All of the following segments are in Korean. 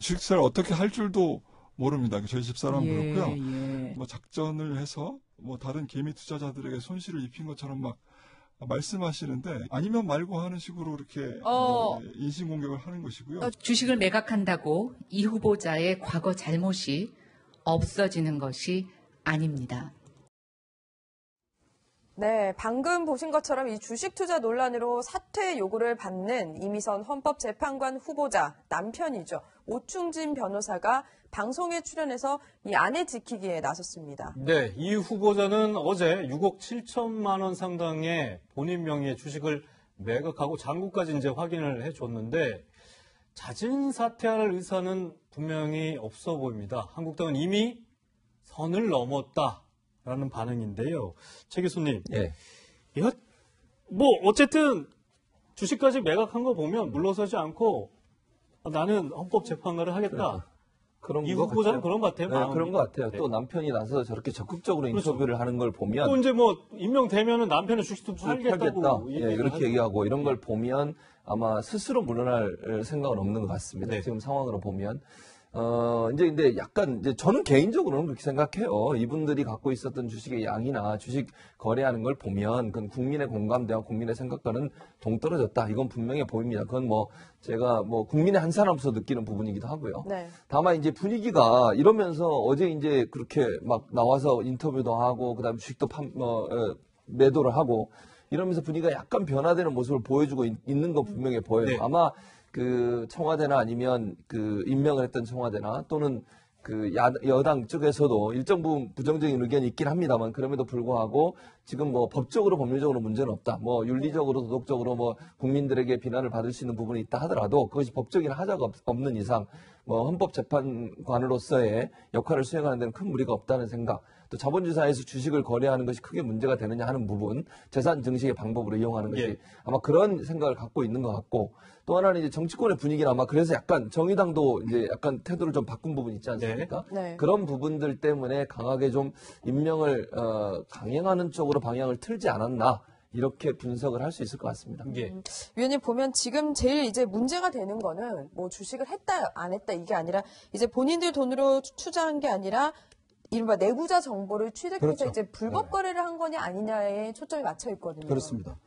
주식투자를 어떻게 할 줄도 모릅니다. 저희 집사람 예, 그렇고요. 예. 뭐 작전을 해서 뭐 다른 개미 투자자들에게 손실을 입힌 것처럼 막 말씀하시는데 아니면 말고 하는 식으로 이렇게 인신공격을 하는 것이고요. 주식을 매각한다고 이 후보자의 과거 잘못이 없어지는 것이 아닙니다. 네, 방금 보신 것처럼 이 주식 투자 논란으로 사퇴 요구를 받는 이미선 헌법재판관 후보자 남편이죠. 오충진 변호사가 방송에 출연해서 이 아내 지키기에 나섰습니다. 네, 이 후보자는 어제 6억 7천만 원 상당의 본인 명의의 주식을 매각하고 잔고까지 이제 확인을 해줬는데 자진 사퇴할 의사는 분명히 없어 보입니다. 한국당은 이미 선을 넘었다라는 반응인데요. 최 교수님, 예. 뭐 어쨌든 주식까지 매각한 거 보면 물러서지 않고 나는 헌법재판관을 하겠다. 그런 이 것 후보자는 같아요. 그런 것 같아요. 네, 그런 것 같아요. 네. 또 남편이 나서 저렇게 적극적으로 그렇죠. 인터뷰를 하는 걸 보면 또 이제 뭐 임명되면은 남편은 주식도 팔겠다고 예, 이렇게 얘기하고 이런 걸 보면 아마 스스로 물러날 생각은 없는 것 같습니다. 네. 지금 상황으로 보면. 이제 근데 약간 이제 저는 개인적으로는 그렇게 생각해요. 이분들이 갖고 있었던 주식의 양이나 주식 거래하는 걸 보면 그건 국민의 공감대와 국민의 생각과는 동떨어졌다. 이건 분명해 보입니다. 그건 뭐 제가 뭐 국민의 한 사람으로서 느끼는 부분이기도 하고요. 네. 다만 이제 분위기가 이러면서 어제 이제 그렇게 막 나와서 인터뷰도 하고 그다음에 주식도 매도를 하고 이러면서 분위기가 약간 변화되는 모습을 보여주고 있는 거 분명해 보여요. 네. 아마 그 청와대나 아니면 그 임명을 했던 청와대나 또는 그 여당 쪽에서도 일정 부분 부정적인 의견이 있긴 합니다만 그럼에도 불구하고 지금 뭐 법적으로 법률적으로 문제는 없다. 뭐 윤리적으로 도덕적으로 뭐 국민들에게 비난을 받을 수 있는 부분이 있다 하더라도 그것이 법적인 하자가 없는 이상 뭐 헌법재판관으로서의 역할을 수행하는 데는 큰 무리가 없다는 생각. 또 자본주의사에서 주식을 거래하는 것이 크게 문제가 되느냐 하는 부분, 재산 증식의 방법으로 이용하는 것이 예. 아마 그런 생각을 갖고 있는 것 같고 또 하나는 이제 정치권의 분위기는 아마 그래서 약간 정의당도 이제 약간 태도를 좀 바꾼 부분이 있지 않습니까? 네. 그런 부분들 때문에 강하게 좀 임명을 강행하는 쪽으로 방향을 틀지 않았나 이렇게 분석을 할 수 있을 것 같습니다. 예. 위원님 보면 지금 제일 이제 문제가 되는 거는 뭐 주식을 했다 안 했다 이게 아니라 이제 본인들 돈으로 투자한 게 아니라 이른바 내부자 정보를 취득해서 그렇죠. 이제 불법 거래를 한 거냐 아니냐에 초점이 맞춰 있거든요. 그렇습니다.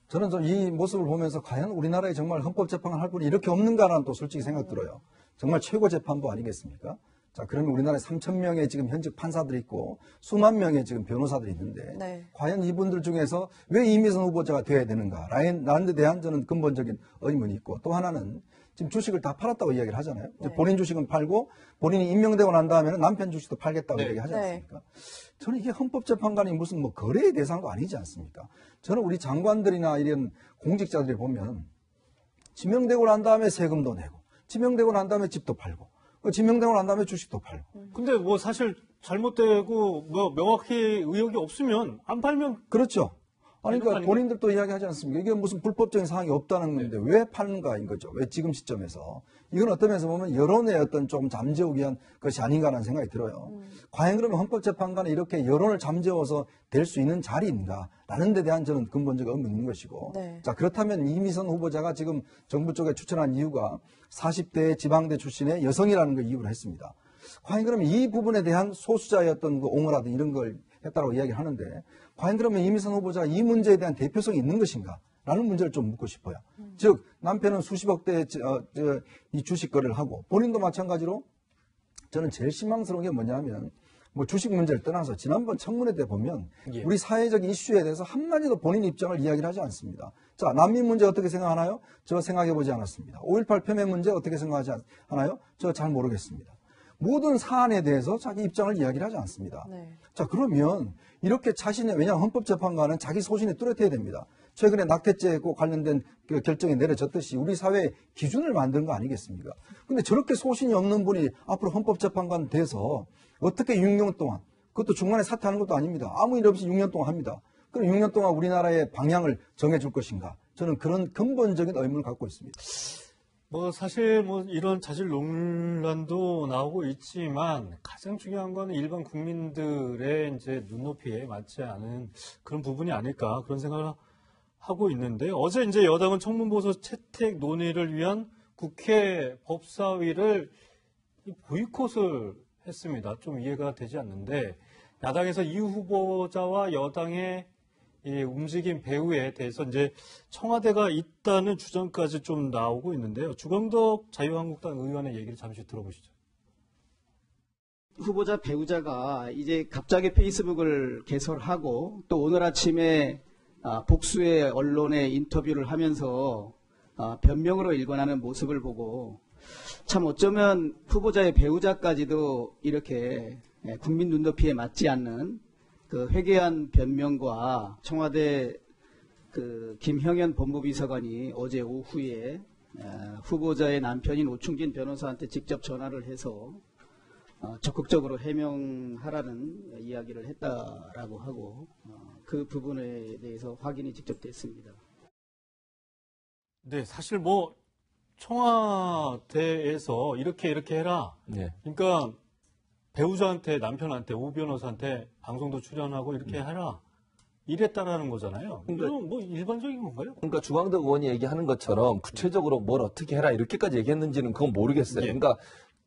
저는 좀 이 모습을 보면서 과연 우리나라에 정말 헌법재판관 할 분이 이렇게 없는가라는 또 솔직히 생각 들어요. 정말 최고 재판부 아니겠습니까? 자, 그러면 우리나라에 3,000명의 지금 현직 판사들이 있고 수만 명의 지금 변호사들이 있는데 네. 과연 이분들 중에서 왜 이미선 후보자가 돼야 되는가라는 데 대한 저는 근본적인 의문이 있고 또 하나는 지금 주식을 다 팔았다고 이야기를 하잖아요. 이제 네. 본인 주식은 팔고 본인이 임명되고 난 다음에는 남편 주식도 팔겠다고 네. 이야기하지 네. 않습니까? 저는 이게 헌법재판관이 무슨 뭐 거래의 대상도 아니지 않습니까? 저는 우리 장관들이나 이런 공직자들이 보면 지명되고 난 다음에 세금도 내고 지명되고 난 다음에 집도 팔고 지명되고 난 다음에 주식도 팔고 근데 뭐 사실 잘못되고 뭐 명확히 의혹이 없으면 안 팔면 그렇죠. 아니, 그러니까 아닌가요? 본인들도 이야기하지 않습니까? 이게 무슨 불법적인 사항이 없다는 건데 왜 파는가인 거죠. 왜 지금 시점에서. 이건 어떤 면에서 보면 여론의 어떤 좀 잠재우기 위한 것이 아닌가라는 생각이 들어요. 과연 그러면 헌법재판관이 이렇게 여론을 잠재워서 될 수 있는 자리인가? 라는 데 대한 저는 근본적 의문이 있는 것이고. 네. 자, 그렇다면 이미선 후보자가 지금 정부 쪽에 추천한 이유가 40대 지방대 출신의 여성이라는 걸 이유로 했습니다. 과연 그러면 이 부분에 대한 소수자의 어떤 그 옹호라든 이런 걸 했다고 이야기를 하는데 과연 그러면 이미선 후보자가 이 문제에 대한 대표성이 있는 것인가? 라는 문제를 좀 묻고 싶어요. 즉 남편은 수십억 대의 이 주식 거래를 하고 본인도 마찬가지로 저는 제일 실망스러운 게 뭐냐면 뭐 주식 문제를 떠나서 지난번 청문회 때 보면 예. 우리 사회적 이슈에 대해서 한마디도 본인 입장을 이야기를 하지 않습니다. 자, 난민 문제 어떻게 생각하나요? 저 생각해보지 않았습니다. 5.18 폐매 문제 어떻게 생각하지 않아요? 저 잘 모르겠습니다. 모든 사안에 대해서 자기 입장을 이야기를 하지 않습니다. 네. 자, 그러면 이렇게 자신의, 왜냐하면 헌법재판관은 자기 소신에 뚜렷해야 됩니다. 최근에 낙태죄와 관련된 그 결정이 내려졌듯이 우리 사회의 기준을 만든 거 아니겠습니까? 근데 저렇게 소신이 없는 분이 앞으로 헌법재판관 돼서 어떻게 6년 동안, 그것도 중간에 사퇴하는 것도 아닙니다. 아무 일 없이 6년 동안 합니다. 그럼 6년 동안 우리나라의 방향을 정해줄 것인가? 저는 그런 근본적인 의문을 갖고 있습니다. 뭐 사실 뭐 이런 자질 논란도 나오고 있지만 가장 중요한 거는 일반 국민들의 이제 눈높이에 맞지 않은 그런 부분이 아닐까 그런 생각을 하고 있는데 어제 이제 여당은 청문보소 채택 논의를 위한 국회 법사위를 이 보이콧을 했습니다. 좀 이해가 되지 않는데 야당에서 이 후보자와 여당의 이 움직임 배후에 대해서 이제 청와대가 있다는 주장까지 좀 나오고 있는데요. 주광덕 자유한국당 의원의 얘기를 잠시 들어보시죠. 후보자 배우자가 이제 갑자기 페이스북을 개설하고 또 오늘 아침에 복수의 언론에 인터뷰를 하면서 변명으로 일관하는 모습을 보고 참 어쩌면 후보자의 배우자까지도 이렇게 국민 눈높이에 맞지 않는 그 회개한 변명과 청와대 그 김형현 법무비서관이 어제 오후에 후보자의 남편인 오충진 변호사한테 직접 전화를 해서 적극적으로 해명하라는 이야기를 했다라고 하고 그 부분에 대해서 확인이 직접 됐습니다. 네, 사실 뭐 청와대에서 이렇게 해라. 네. 그러니까 배우자한테 남편한테 오 변호사한테 방송도 출연하고 이렇게 해라. 이랬다라는 거잖아요. 이건 뭐 일반적인 건가요? 그러니까 주광덕 의원이 얘기하는 것처럼 구체적으로 뭘 어떻게 해라 이렇게까지 얘기했는지는 그건 모르겠어요. 예. 그러니까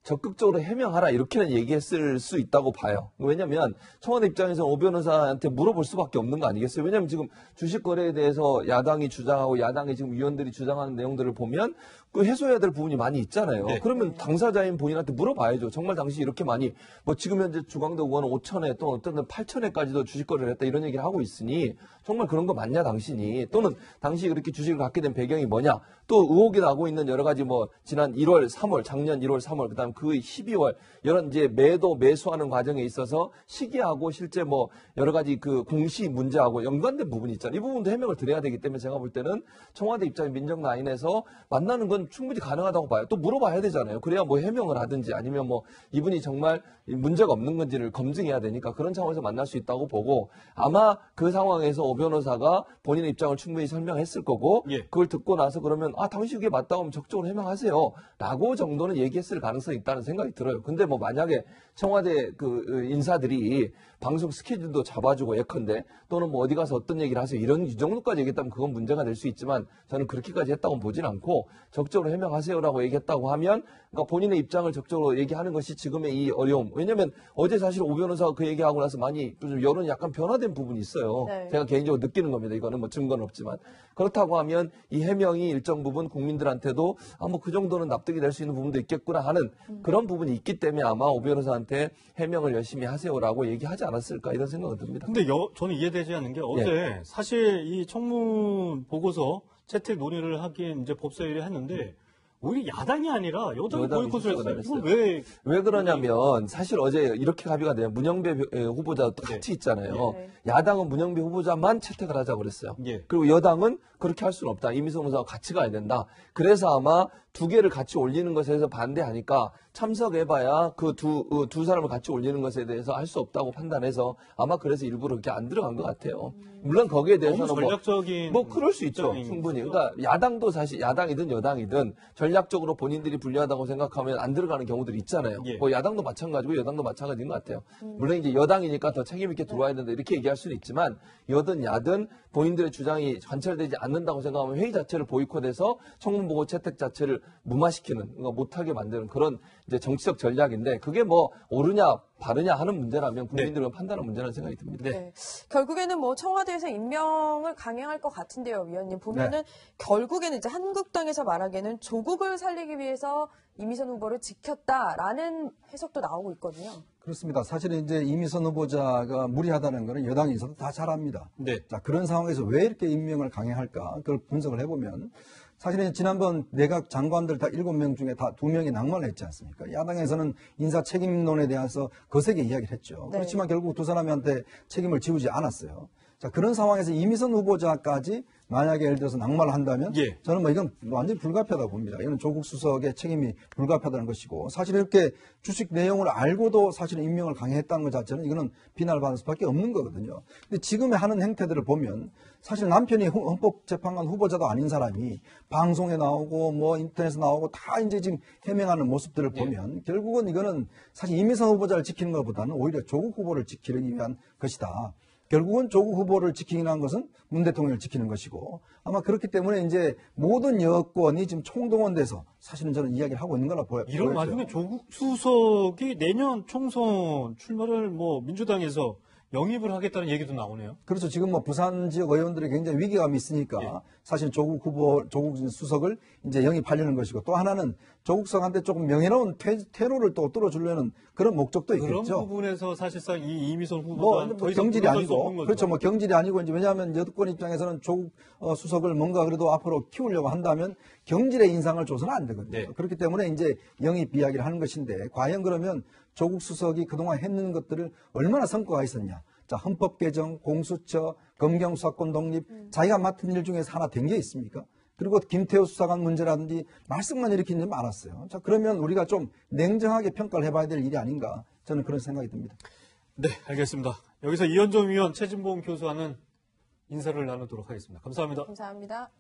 적극적으로 해명하라 이렇게는 얘기했을 수 있다고 봐요. 왜냐하면 청와대 입장에서 오 변호사한테 물어볼 수밖에 없는 거 아니겠어요? 왜냐하면 지금 주식 거래에 대해서 야당이 주장하고 야당이 지금 위원들이 주장하는 내용들을 보면 그 해소해야 될 부분이 많이 있잖아요. 네. 그러면 당사자인 본인한테 물어봐야죠. 정말 당시 이렇게 많이 뭐 지금 현재 주광덕 의원은 5천회 또는 어떤 데는 8천회까지도 주식 거래를 했다 이런 얘기를 하고 있으니 정말 그런 거 맞냐 당신이 또는 당시 그렇게 주식을 갖게 된 배경이 뭐냐 또 의혹이 나고 있는 여러 가지 뭐 지난 1월, 3월, 작년 1월, 3월 그다음 그 12월 이런 이제 매수하는 과정에 있어서 시기하고 실제 뭐 여러 가지 그 공시 문제하고 연관된 부분이 있잖아요. 이 부분도 해명을 드려야 되기 때문에 제가 볼 때는 청와대 입장의 민정 라인에서 만나는 건 충분히 가능하다고 봐요. 또 물어봐야 되잖아요. 그래야 뭐 해명을 하든지 아니면 뭐 이분이 정말 문제가 없는 건지를 검증해야 되니까 그런 상황에서 만날 수 있다고 보고 아마 그 상황에서 오 변호사가 본인의 입장을 충분히 설명했을 거고 예. 그걸 듣고 나서 그러면 당신 그게 맞다고 하면 적극적으로 해명하세요. 라고 정도는 얘기했을 가능성이 있다는 생각이 들어요. 근데 뭐 만약에 청와대 그 인사들이 방송 스케줄도 잡아주고 예컨대 또는 뭐 어디 가서 어떤 얘기를 하세요. 이 정도까지 얘기했다면 그건 문제가 될 수 있지만 저는 그렇게까지 했다고 보진 않고 적극적으로 해명하세요라고 얘기했다고 하면 그러니까 본인의 입장을 적극적으로 얘기하는 것이 지금의 이 어려움. 왜냐하면 어제 사실 오 변호사가 그 얘기하고 나서 많이 좀 여론이 약간 변화된 부분이 있어요. 네. 제가 개인적으로 느끼는 겁니다. 이거는 뭐 증거는 없지만. 그렇다고 하면 이 해명이 일정 부분 국민들한테도 뭐 그 정도는 납득이 될 수 있는 부분도 있겠구나 하는 그런 부분이 있기 때문에 아마 오 변호사한테 해명을 열심히 하세요라고 얘기하지 않았을까 이런 생각은 듭니다. 근데 저는 이해되지 않는 게 어제 사실 이 청문 보고서 채택 논의를 하긴 이제 법사위를 했는데 오히려 야당이 아니라 여당이 보이콧을 했어요. 이건 왜 그러냐면 사실 어제 이렇게 합의가 돼요. 문영배 후보자도 같이 있잖아요. 네. 야당은 문영배 후보자만 채택을 하자고 그랬어요. 예. 그리고 여당은 그렇게 할 수는 없다. 이미선 후보자가 같이 가야 된다. 그래서 아마 두 개를 같이 올리는 것에 대해서 반대하니까 참석해봐야 그 두 사람을 같이 올리는 것에 대해서 할 수 없다고 판단해서 아마 그래서 일부러 그렇게 안 들어간 것 같아요. 물론 거기에 대해서는 너무 전략적인 뭐 그럴 수 있죠. 충분히. 그러니까 야당도 사실 야당이든 여당이든 전략적으로 본인들이 불리하다고 생각하면 안 들어가는 경우들이 있잖아요. 예. 뭐 야당도 마찬가지고 여당도 마찬가지인 것 같아요. 물론 이제 여당이니까 더 책임 있게 들어와야 된다 이렇게 얘기할 수는 있지만 여든 야든 본인들의 주장이 관철되지 않는다고 생각하면 회의 자체를 보이콧해서 청문보고 채택 자체를 무마시키는 그러니까 못하게 만드는 그런 이제 정치적 전략인데 그게 뭐 옳으냐 바르냐 하는 문제라면 국민들은 판단하는 문제라는 생각이 듭니다. 네. 결국에는 뭐 청와대에서 임명을 강행할 것 같은데요, 위원님. 보면은 결국에는 이제 한국당에서 말하기에는 조국을 살리기 위해서 이미선 후보를 지켰다라는 해석도 나오고 있거든요. 그렇습니다. 사실은 이제 이미선 후보자가 무리하다는 것은 여당에 있어도 다 잘 압니다. 네. 자, 그런 상황에서 왜 이렇게 임명을 강행할까? 그걸 분석을 해보면 사실은 지난번 내각 장관들 다 7명 중에 다 2명이 낙마를 했지 않습니까? 야당에서는 인사 책임론에 대해서 거세게 이야기를 했죠. 네. 그렇지만 결국 두 사람한테 책임을 지우지 않았어요. 자, 그런 상황에서 이미선 후보자까지 만약에 예를 들어서 낙마를 한다면 예. 저는 뭐 이건 완전히 불가피하다고 봅니다. 이건 조국 수석의 책임이 불가피하다는 것이고 사실 이렇게 주식 내용을 알고도 사실은 임명을 강행했다는 것 자체는 이거는 비난을 받을 수밖에 없는 거거든요. 근데 지금의 하는 행태들을 보면 사실 남편이 헌법재판관 후보자도 아닌 사람이 방송에 나오고 뭐 인터넷에 나오고 다 이제 지금 해명하는 모습들을 보면 결국은 이거는 사실 이미선 후보자를 지키는 것보다는 오히려 조국 후보를 지키기 위한 것이다. 결국은 조국 후보를 지키는 것은 문 대통령을 지키는 것이고 아마 그렇기 때문에 이제 모든 여권이 지금 총동원돼서 사실은 저는 이야기를 하고 있는 거라 보여요. 이런 와중에 조국 수석이 내년 총선 출마를 뭐 민주당에서 영입을 하겠다는 얘기도 나오네요. 그렇죠. 지금 뭐 부산 지역 의원들이 굉장히 위기감이 있으니까 예. 사실 조국 수석을 이제 영입하려는 것이고 또 하나는 조국 수석한테 조금 명예로운 퇴로를 또 뚫어주려는 그런 목적도 그런 있겠죠. 부분에서 사실상 이 이미선 뭐, 후보가 더 이상 경질이 물러설 수 없는 아니고 거죠. 그렇죠. 뭐 경질이 아니고 이제 왜냐하면 여권 입장에서는 조국 수석을 뭔가 그래도 앞으로 키우려고 한다면 경질의 인상을 줘서는 안 되거든요. 네. 그렇기 때문에 이제 영입 이야기를 하는 것인데 과연 그러면 조국 수석이 그동안 했는 것들을 얼마나 성과가 있었냐. 자, 헌법 개정, 공수처, 검경 수사권 독립, 자기가 맡은 일 중에서 하나 된 게 있습니까? 그리고 김태우 수사관 문제라든지 말썽만 일으킨 일이 많았어요. 자, 그러면 우리가 좀 냉정하게 평가를 해봐야 될 일이 아닌가 저는 그런 생각이 듭니다. 네, 알겠습니다. 여기서 이현정 위원, 최진봉 교수와는 인사를 나누도록 하겠습니다. 감사합니다. 감사합니다.